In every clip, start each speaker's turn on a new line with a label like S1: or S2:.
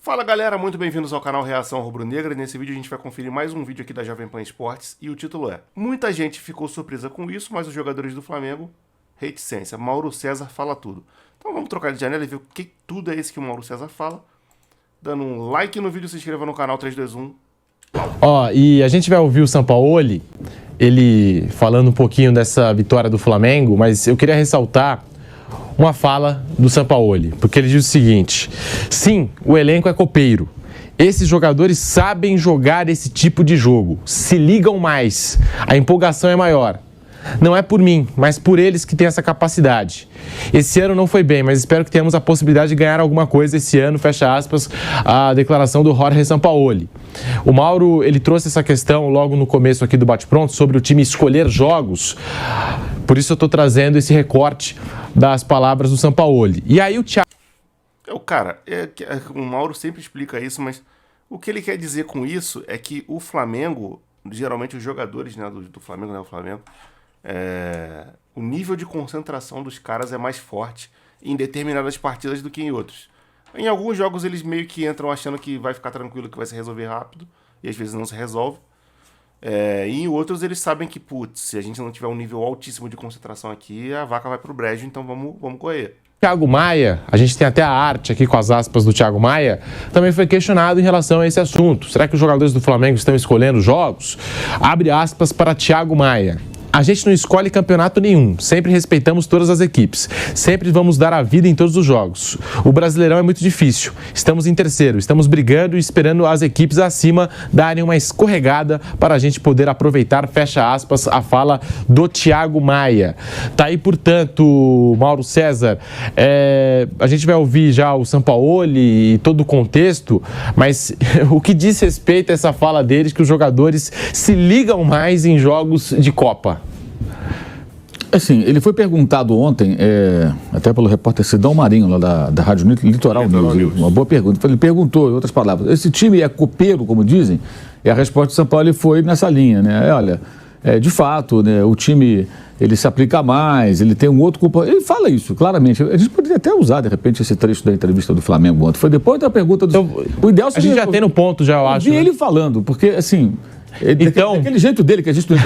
S1: Fala galera, muito bem-vindos ao canal Reação Rubro-Negra. Nesse vídeo a gente vai conferir mais um vídeo aqui da Jovem Pan Esportes e o título é: muita gente ficou surpresa com isso, mas os jogadores do Flamengo, reticência. Mauro César fala tudo. Então vamos trocar de janela e ver o que tudo é esse que o Mauro César fala. Dando um like no vídeo, se inscreva no canal 321.
S2: E a gente vai ouvir o Sampaoli, ele falando um pouquinho dessa vitória do Flamengo, mas eu queria ressaltar uma fala do Sampaoli, porque ele diz o seguinte: sim, o elenco é copeiro. Esses jogadores sabem jogar esse tipo de jogo, se ligam mais, a empolgação é maior. Não é por mim, mas por eles que têm essa capacidade. Esse ano não foi bem, mas espero que tenhamos a possibilidade de ganhar alguma coisa esse ano, fecha aspas, a declaração do Jorge Sampaoli. O Mauro, ele trouxe essa questão logo no começo aqui do Bate-Pronto, sobre o time escolher jogos. Por isso eu estou trazendo esse recorte das palavras do Sampaoli. E aí o Thiago...
S1: O Mauro sempre explica isso, mas o que ele quer dizer com isso é que o Flamengo, geralmente os jogadores, né, do Flamengo, né, o Flamengo, o nível de concentração dos caras é mais forte em determinadas partidas do que em outros. Em alguns jogos eles meio que entram achando que vai ficar tranquilo, que vai se resolver rápido, e às vezes não se resolve. E em outros eles sabem que, putz, se a gente não tiver um nível altíssimo de concentração aqui, a vaca vai pro brejo, então vamos correr.
S2: Thiago Maia, a gente tem até a arte aqui com as aspas do Thiago Maia, também foi questionado em relação a esse assunto. Será que os jogadores do Flamengo estão escolhendo jogos? Abre aspas para Thiago Maia. A gente não escolhe campeonato nenhum, sempre respeitamos todas as equipes, sempre vamos dar a vida em todos os jogos. O Brasileirão é muito difícil, estamos em terceiro, estamos brigando e esperando as equipes acima darem uma escorregada para a gente poder aproveitar, fecha aspas, a fala do Thiago Maia. Tá aí, portanto, Mauro César, a gente vai ouvir já o Sampaoli e todo o contexto, mas o que diz respeito a essa fala deles, que os jogadores se ligam mais em jogos de Copa.
S3: Assim, ele foi perguntado ontem, até pelo repórter Sidão Marinho, lá da Rádio Litoral News, uma boa pergunta. Ele perguntou, em outras palavras, esse time é copeiro, como dizem? E a resposta de São Paulo foi nessa linha, né? Olha, de fato, né, o time, ele se aplica mais, ele tem um outro comportamento. Ele fala isso, claramente. A gente poderia até usar, de repente, esse trecho da entrevista do Flamengo ontem. Foi depois da pergunta do...
S2: Então, o ideal seria... A gente já tem no ponto, já, eu acho.
S3: Vi ele falando, porque, assim... Então, daquele jeito dele, que a gente tem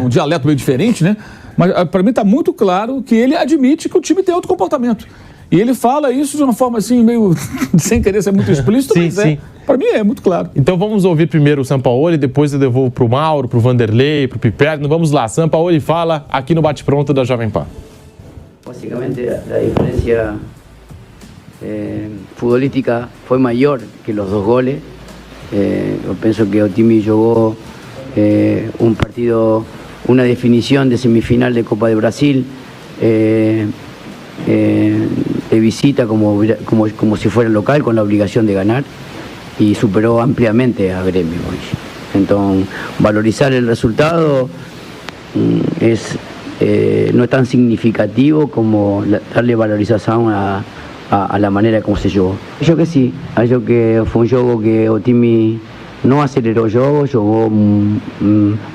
S3: um dialeto meio diferente, né? Mas para mim está muito claro que ele admite que o time tem outro comportamento. E ele fala isso de uma forma assim, meio sem querer ser muito explícito, mas sim. Para mim é muito claro.
S2: Então vamos ouvir primeiro o Sampaoli, depois eu devolvo para o Mauro, para o Vanderlei, para o Piperno. Vamos lá, Sampaoli fala aqui no Bate-Pronto da Jovem Pan.
S4: Básicamente a diferença futbolística foi maior que os 2 goles. Eu penso que o time jogou un partido, una definición de semifinal de Copa de Brasil, de visita como si fuera local, con la obligación de ganar, y superó ampliamente a Gremio hoy. Entonces, valorizar el resultado no es tan significativo como darle valorización a la manera como se jugó. Yo que sí, yo que fue un juego que o time no aceleró juego, jugó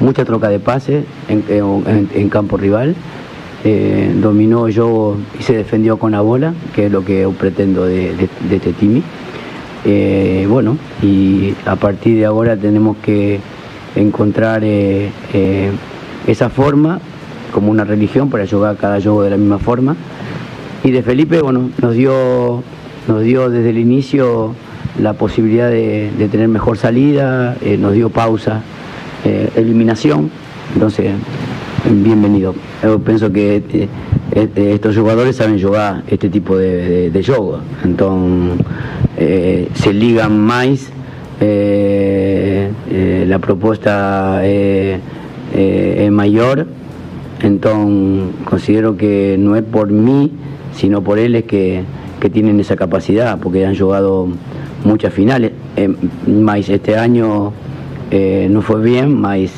S4: mucha troca de pases en campo rival, dominó el juego y se defendió con la bola, que es lo que yo pretendo de este time. Bueno, y a partir de ahora tenemos que encontrar esa forma como una religión para jugar cada juego de la misma forma. Y de Felipe, bueno, nos dio desde el inicio la posibilidad de tener mejor salida, nos dio pausa, eliminación, entonces bienvenido. Yo pienso que estos jugadores saben jugar este tipo de juego, entonces se ligan más, la propuesta es mayor, entonces considero que no es por mí, sino por ellos que tienen esa capacidad, porque han jugado muchas finales, mas este año no fue bien, mas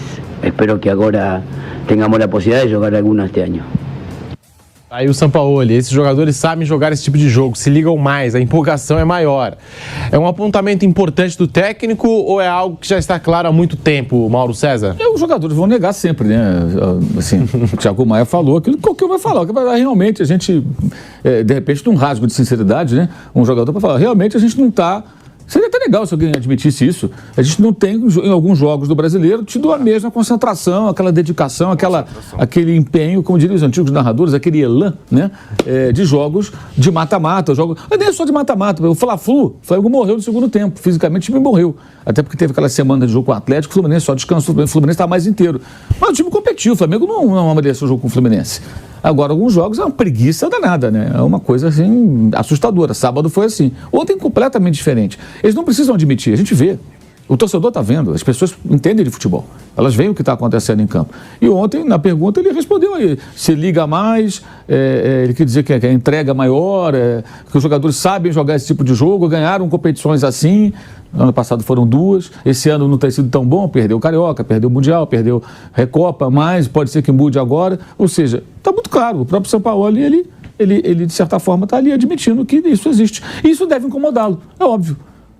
S4: espero que ahora tengamos la posibilidad de jugar alguna este año.
S2: Aí o Sampaoli, esses jogadores sabem jogar esse tipo de jogo, se ligam mais, a empolgação é maior. É um apontamento importante do técnico ou é algo que já está claro há muito tempo, Mauro César?
S3: Os jogadores vão negar sempre, né? Assim, o Thiago Maia falou aquilo que qualquer um vai falar. Realmente, a gente, de repente, tem um rasgo de sinceridade, né? Um jogador para falar, realmente a gente não está Seria até legal se alguém admitisse isso. A gente não tem, em alguns jogos do brasileiro, tido a mesma concentração, aquela dedicação, aquele empenho, como diriam os antigos narradores, aquele elan, né? De jogos de mata-mata. Nem só de mata-mata. O Fla-Flu, o Flamengo morreu no segundo tempo. Fisicamente, o time morreu. Até porque teve aquela semana de jogo com o Atlético, o Fluminense só descansou, o Fluminense estava mais inteiro. Mas o time competiu, o Flamengo não mereceu o jogo com o Fluminense. Agora, alguns jogos é uma preguiça danada, né? É uma coisa, assim, assustadora. Sábado foi assim. Ontem, completamente diferente. Eles não precisam admitir, a gente vê. O torcedor está vendo, as pessoas entendem de futebol. Elas veem o que está acontecendo em campo. E ontem, na pergunta, ele respondeu aí, se liga mais, ele quer dizer que a entrega maior, que os jogadores sabem jogar esse tipo de jogo, ganharam competições assim. Ano passado foram 2, esse ano não tem sido tão bom, perdeu o Carioca, perdeu o Mundial, perdeu Recopa, mas pode ser que mude agora. Ou seja, está muito claro, o próprio Sampaoli, ele de certa forma está ali admitindo que isso existe. E isso deve incomodá-lo, é óbvio.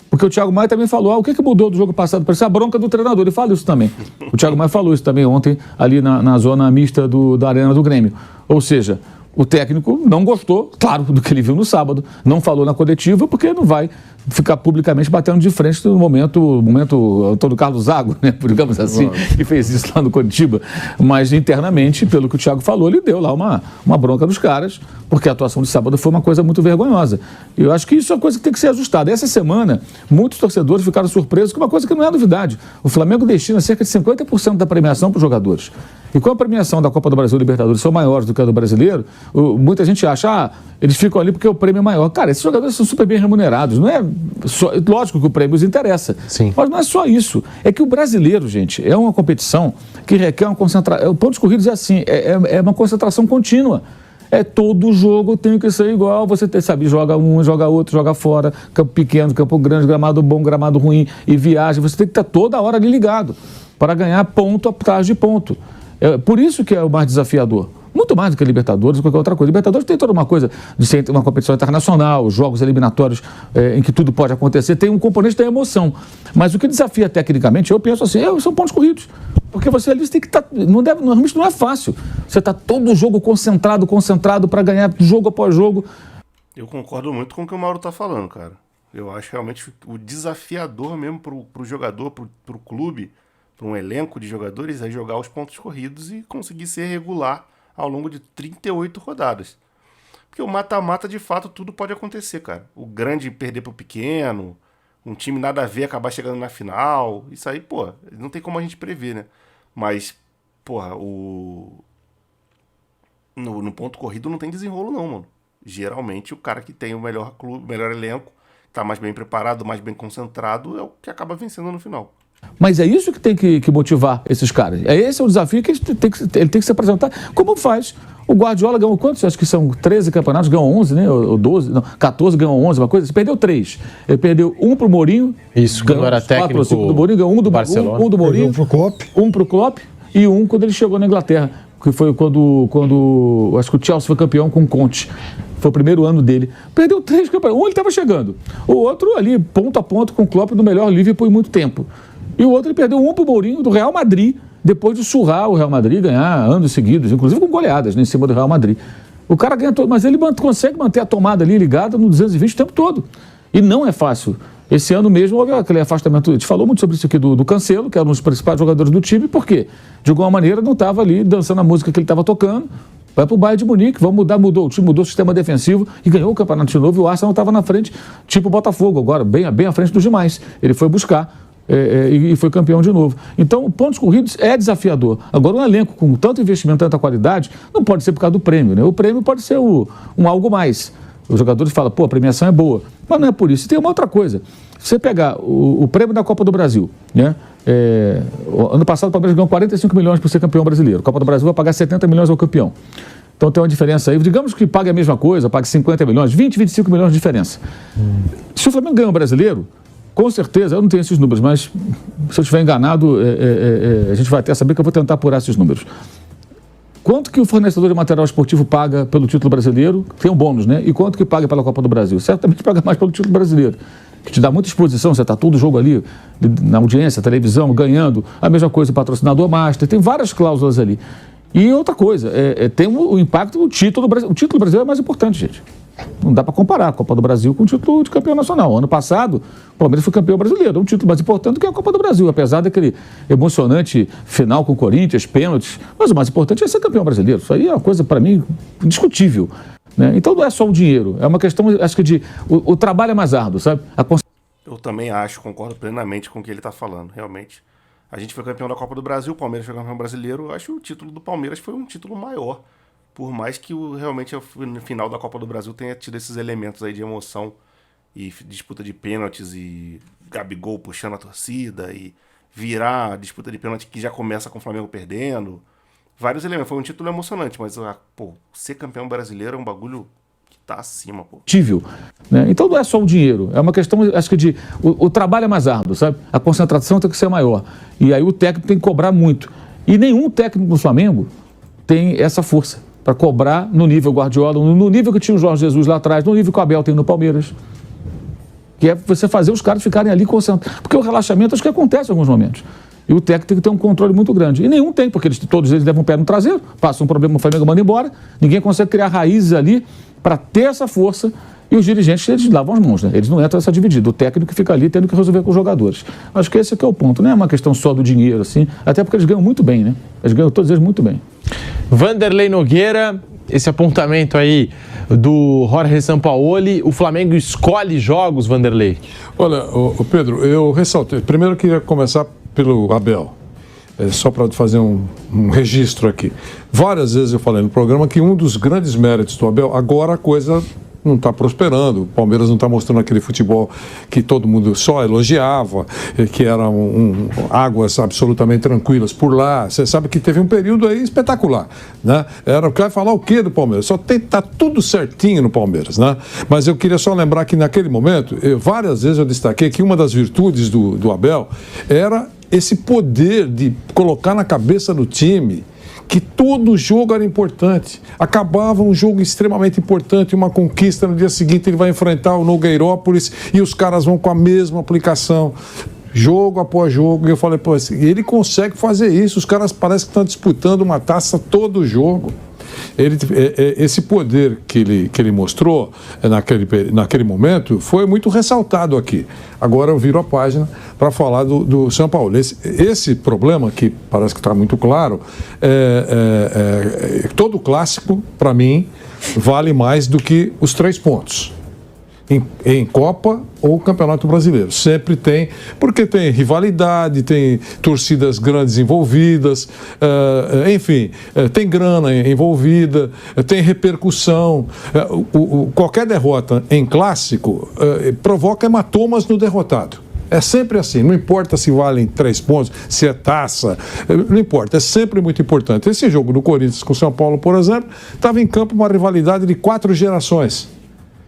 S3: Porque o Thiago Maia também falou, o que mudou do jogo passado para essa bronca do treinador? Ele fala isso também. O Thiago Maia falou isso também ontem, ali na zona mista da Arena do Grêmio. Ou seja, o técnico não gostou, claro, do que ele viu no sábado, não falou na coletiva, porque não vai ficar publicamente batendo de frente no momento Antônio Carlos Zago, né, digamos assim, que fez isso lá no Coritiba. Mas internamente, pelo que o Thiago falou, ele deu lá uma bronca dos caras, porque a atuação de sábado foi uma coisa muito vergonhosa. E eu acho que isso é uma coisa que tem que ser ajustada. Essa semana, muitos torcedores ficaram surpresos com uma coisa que não é novidade. O Flamengo destina cerca de 50% da premiação para os jogadores. E com a premiação da Copa do Brasil e Libertadores são maiores do que a do brasileiro, muita gente acha, eles ficam ali porque o prêmio é maior. Cara, esses jogadores são super bem remunerados. Não é só, lógico que o prêmio os interessa.
S2: Sim.
S3: Mas não é só isso. É que o brasileiro, gente, é uma competição que requer uma concentração. Pontos corridos é assim, é uma concentração contínua. Todo jogo tem que ser igual, você sabe, joga um, joga outro, joga fora, campo pequeno, campo grande, gramado bom, gramado ruim, e viagem, você tem que estar toda hora ali ligado para ganhar ponto atrás de ponto. Por isso que é o mais desafiador. Muito mais do que a Libertadores ou qualquer outra coisa. Libertadores tem toda uma coisa de ser uma competição internacional, jogos eliminatórios em que tudo pode acontecer, tem um componente da emoção. Mas o que desafia tecnicamente, eu penso assim, são pontos corridos. Porque você ali tem que estar. Normalmente não é fácil. Você está todo jogo concentrado para ganhar jogo após jogo.
S1: Eu concordo muito com o que o Mauro está falando, cara. Eu acho realmente o desafiador mesmo para o jogador, para o clube, para um elenco de jogadores, é jogar os pontos corridos e conseguir ser regular ao longo de 38 rodadas. Porque o mata-mata, de fato, tudo pode acontecer, cara. O grande perder pro pequeno, um time nada a ver acabar chegando na final, isso aí, pô, não tem como a gente prever, né? Mas, porra, no ponto corrido não tem desenrolo não, mano. Geralmente o cara que tem o melhor clube, o melhor elenco, tá mais bem preparado, mais bem concentrado, é o que acaba vencendo no final.
S3: Mas é isso que tem que motivar esses caras. Esse é o desafio que ele tem que se apresentar. Como faz? O Guardiola ganhou quantos? Acho que são 13 campeonatos, ganhou 11, né? Ou 12, não, 14, ganhou 11, uma coisa. Ele perdeu 3. Ele perdeu um pro Mourinho.
S2: Isso, quando era técnico
S3: do Mourinho, ganhou um do Barcelona. Um do Mourinho. Um pro Klopp e um quando ele chegou na Inglaterra. Que foi quando acho que o Chelsea foi campeão com o Conte. Foi o primeiro ano dele. Perdeu 3 campeonatos. Um ele estava chegando. O outro ali, ponto a ponto, com o Klopp no melhor Liverpool em muito tempo. E o outro ele perdeu um pro Mourinho do Real Madrid, depois de surrar o Real Madrid, ganhar anos seguidos, inclusive com goleadas, né, em cima do Real Madrid. O cara ganha todo, mas ele consegue manter a tomada ali ligada no 220 o tempo todo. E não é fácil. Esse ano mesmo houve aquele afastamento, a gente falou muito sobre isso aqui do Cancelo, que era um dos principais jogadores do time, por quê? De alguma maneira não estava ali dançando a música que ele estava tocando, vai para o Bayern de Munique, mudou, o time mudou o sistema defensivo e ganhou o campeonato de novo, e o Arsenal estava na frente, tipo o Botafogo, agora bem à frente dos demais. Ele foi buscar e foi campeão de novo. Então, pontos corridos é desafiador. Agora, um elenco com tanto investimento, tanta qualidade, não pode ser por causa do prêmio, né? O prêmio pode ser um algo mais. Os jogadores falam, a premiação é boa. Mas não é por isso. E tem uma outra coisa. Se você pegar o prêmio da Copa do Brasil, né? Ano passado o Palmeiras ganhou 45 milhões por ser campeão brasileiro. A Copa do Brasil vai pagar 70 milhões ao campeão. Então tem uma diferença aí. Digamos que pague a mesma coisa, pague 50 milhões, 20, 25 milhões de diferença. Se o Flamengo ganha o brasileiro, com certeza, eu não tenho esses números, mas se eu estiver enganado, a gente vai até saber que eu vou tentar apurar esses números. Quanto que o fornecedor de material esportivo paga pelo título brasileiro? Tem um bônus, né? E quanto que paga pela Copa do Brasil? Certamente paga mais pelo título brasileiro, que te dá muita exposição, você está todo jogo ali, na audiência, televisão, ganhando. A mesma coisa, o patrocinador master, tem várias cláusulas ali. E outra coisa, tem o impacto do título brasileiro. O título brasileiro é mais importante, gente. Não dá para comparar a Copa do Brasil com o título de campeão nacional. Ano passado, o Palmeiras foi campeão brasileiro. É um título mais importante do que a Copa do Brasil, apesar daquele emocionante final com o Corinthians, pênaltis. Mas o mais importante é ser campeão brasileiro. Isso aí é uma coisa, para mim, indiscutível. Né? Então não é só o dinheiro. É uma questão, acho que, de... O trabalho é mais árduo, sabe?
S1: Eu também acho, concordo plenamente com o que ele está falando, realmente. A gente foi campeão da Copa do Brasil, o Palmeiras foi campeão brasileiro. Eu acho que o título do Palmeiras foi um título maior. Por mais que realmente no final da Copa do Brasil tenha tido esses elementos aí de emoção e disputa de pênaltis e Gabigol puxando a torcida e virar a disputa de pênalti que já começa com o Flamengo perdendo. Vários elementos. Foi um título emocionante, mas ser campeão brasileiro é um bagulho que tá acima, pô.
S3: Né? Então não é só o dinheiro. É uma questão, acho que, de... O trabalho é mais árduo, sabe? A concentração tem que ser maior. E aí o técnico tem que cobrar muito. E nenhum técnico do Flamengo tem essa força para cobrar no nível Guardiola, no nível que tinha o Jorge Jesus lá atrás, no nível que o Abel tem no Palmeiras. Que é você fazer os caras ficarem ali concentrados. Porque o relaxamento acho que acontece em alguns momentos. E o técnico tem que ter um controle muito grande. E nenhum tem, porque todos eles levam um pé no traseiro, passam um problema, o Flamengo manda embora, ninguém consegue criar raízes ali para ter essa força. E os dirigentes, eles lavam as mãos, né? Eles não entram nessa dividida. O técnico fica ali tendo que resolver com os jogadores. Acho que esse aqui é o ponto. Não é uma questão só do dinheiro, assim, até porque eles ganham muito bem, né? Eles ganham todos eles muito bem.
S2: Vanderlei Nogueira, esse apontamento aí do Jorge Sampaoli, o Flamengo escolhe jogos, Vanderlei?
S5: Olha, Pedro, eu ressaltei. Primeiro eu queria começar pelo Abel. Só para fazer um registro aqui. Várias vezes eu falei no programa que um dos grandes méritos do Abel, agora a coisa não está prosperando, o Palmeiras não está mostrando aquele futebol que todo mundo só elogiava, que eram águas absolutamente tranquilas por lá. Você sabe que teve um período aí espetacular, né? Vai falar o quê do Palmeiras? Tá tudo certinho no Palmeiras, né? Mas eu queria só lembrar que naquele momento, várias vezes eu destaquei que uma das virtudes do Abel era esse poder de colocar na cabeça do time que todo jogo era importante. Acabava um jogo extremamente importante, uma conquista, no dia seguinte ele vai enfrentar o Nogueirópolis e os caras vão com a mesma aplicação, jogo após jogo. E eu falei, pô, ele consegue fazer isso, os caras parecem que estão disputando uma taça todo jogo. Esse poder que ele mostrou naquele momento foi muito ressaltado aqui. Agora eu viro a página para falar do São Paulo. Esse problema, que parece que está muito claro, todo clássico, para mim, vale mais do que os 3 pontos. Em Copa ou Campeonato Brasileiro. Sempre tem, porque tem rivalidade, tem torcidas grandes envolvidas, enfim, tem grana envolvida, tem repercussão. Qualquer derrota em clássico provoca hematomas no derrotado. É sempre assim, não importa se valem 3 pontos, se é taça, não importa, é sempre muito importante. Esse jogo do Corinthians com o São Paulo, por exemplo, estava em campo uma rivalidade de 4 gerações.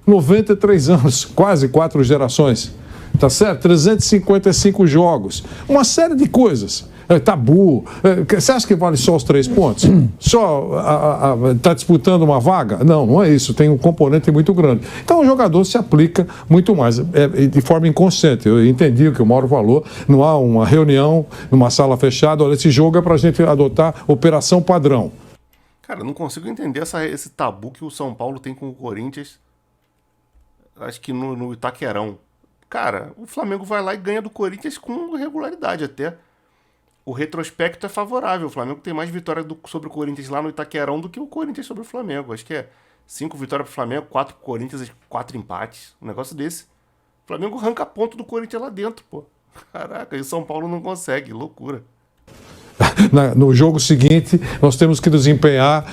S5: 93 anos, quase 4 gerações, tá certo? 355 jogos, uma série de coisas. Tabu. Você acha que vale só os 3 pontos? Só está disputando uma vaga? Não, não é isso. Tem um componente muito grande. Então o jogador se aplica muito mais, de forma inconsciente. Eu entendi o que o Mauro falou. Não há uma reunião numa sala fechada. Olha, esse jogo é para a gente adotar operação padrão.
S1: Cara, eu não consigo entender esse tabu que o São Paulo tem com o Corinthians. Acho que no Itaquerão. Cara, o Flamengo vai lá e ganha do Corinthians com regularidade até. O retrospecto é favorável. O Flamengo tem mais vitórias sobre o Corinthians lá no Itaquerão do que o Corinthians sobre o Flamengo. Acho que é 5 vitórias pro Flamengo, 4 pro Corinthians e 4 empates. Um negócio desse. O Flamengo arranca ponto do Corinthians lá dentro, pô. Caraca, e o São Paulo não consegue. Loucura.
S5: No jogo seguinte, nós temos que desempenhar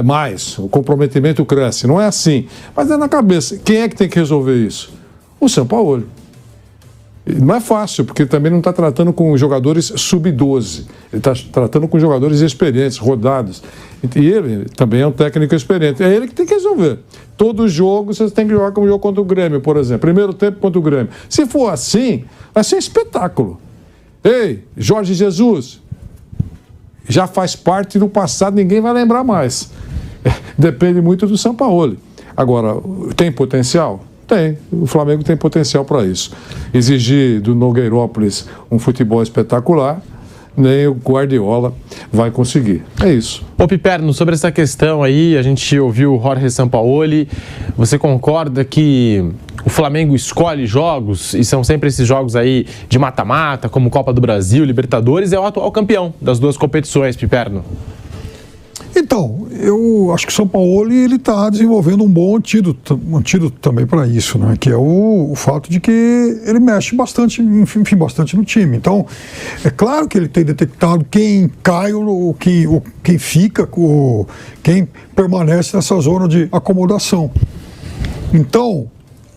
S5: mais. O comprometimento cresce. Não é assim. Mas é na cabeça. Quem é que tem que resolver isso? O São Paulo. Não é fácil, porque ele também não está tratando com jogadores sub-12. Ele está tratando com jogadores experientes, rodados. E ele também é um técnico experiente. É ele que tem que resolver. Todo jogo, você tem que jogar como jogo contra o Grêmio, por exemplo. Primeiro tempo contra o Grêmio. Se for assim, vai ser um espetáculo. Ei, Jorge Jesus, já faz parte do passado, ninguém vai lembrar mais. Depende muito do São Paulo. Agora, tem potencial? Tem. O Flamengo tem potencial para isso. Exigir do Nogueirópolis um futebol espetacular, nem o Guardiola vai conseguir. É isso.
S2: Ô Piperno, sobre essa questão aí, a gente ouviu o Jorge Sampaoli. Você concorda que o Flamengo escolhe jogos e são sempre esses jogos aí de mata-mata, como Copa do Brasil, Libertadores, é o atual campeão das duas competições, Piperno?
S6: Então, eu acho que o São Paulo está desenvolvendo um bom antídoto também para isso, né? Que é o fato de que ele mexe bastante, enfim, bastante no time. Então, é claro que ele tem detectado quem cai ou quem fica, quem permanece nessa zona de acomodação. Então,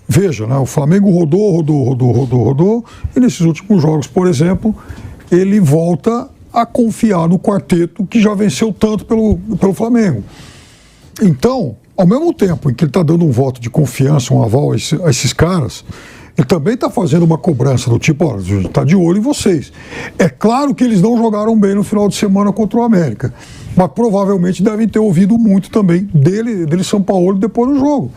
S6: veja, né? O Flamengo rodou, e nesses últimos jogos, por exemplo, ele volta a confiar no quarteto que já venceu tanto pelo Flamengo. Então, ao mesmo tempo em que ele está dando um voto de confiança, um aval a esses caras, ele também está fazendo uma cobrança do tipo, olha, a gente está de olho em vocês. É claro que eles não jogaram bem no final de semana contra o América, mas provavelmente devem ter ouvido muito também dele São Paulo depois do jogo.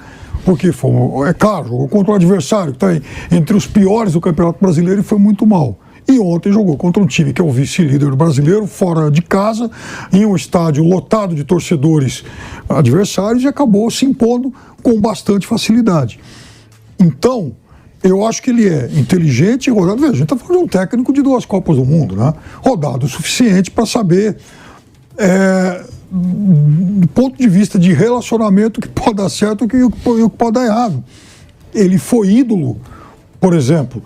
S6: Porque, é claro, jogou contra um adversário que está entre os piores do Campeonato Brasileiro e foi muito mal. E ontem jogou contra um time que é o vice-líder do brasileiro, fora de casa, em um estádio lotado de torcedores adversários e acabou se impondo com bastante facilidade. Então, eu acho que ele é inteligente e rodado. Veja, a gente está falando de um técnico de 2 Copas do Mundo, né? Rodado o suficiente para saber, do ponto de vista de relacionamento, o que pode dar certo e o que pode dar errado. Ele foi ídolo, por exemplo,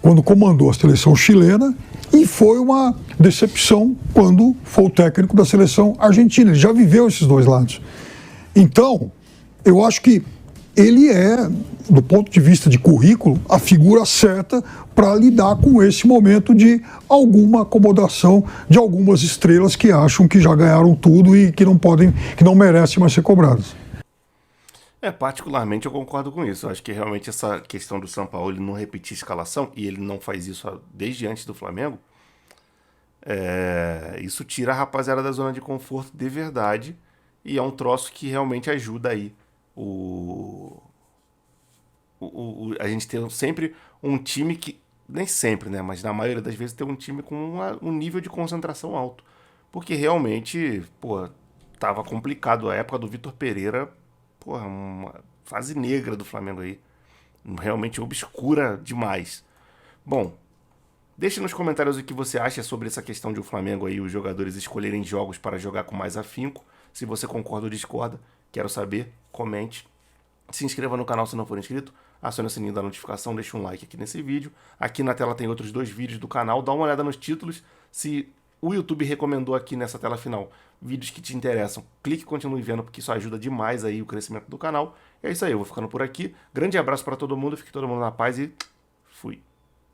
S6: quando comandou a seleção chilena, e foi uma decepção quando foi o técnico da seleção argentina. Ele já viveu esses dois lados. Então, eu acho que ele é, do ponto de vista de currículo, a figura certa para lidar com esse momento de alguma acomodação de algumas estrelas que acham que já ganharam tudo e que não merecem mais ser cobradas.
S1: Particularmente eu concordo com isso. Eu acho que realmente essa questão do São Paulo ele não repetir escalação, e ele não faz isso desde antes do Flamengo, isso tira a rapaziada da zona de conforto de verdade, e é um troço que realmente ajuda aí a gente ter sempre um time que, nem sempre, né, mas na maioria das vezes ter um time com um nível de concentração alto. Porque realmente, tava complicado. A época do Vitor Pereira, uma fase negra do Flamengo aí. Realmente obscura demais. Bom, deixe nos comentários o que você acha sobre essa questão de o Flamengo aí, os jogadores escolherem jogos para jogar com mais afinco. Se você concorda ou discorda, quero saber, comente. Se inscreva no canal se não for inscrito, acione o sininho da notificação, deixe um like aqui nesse vídeo. Aqui na tela tem outros 2 vídeos do canal, dá uma olhada nos títulos. Se o YouTube recomendou aqui nessa tela final vídeos que te interessam, clique e continue vendo, porque isso ajuda demais aí o crescimento do canal. É isso aí, eu vou ficando por aqui. Grande abraço para todo mundo, fique todo mundo na paz e fui.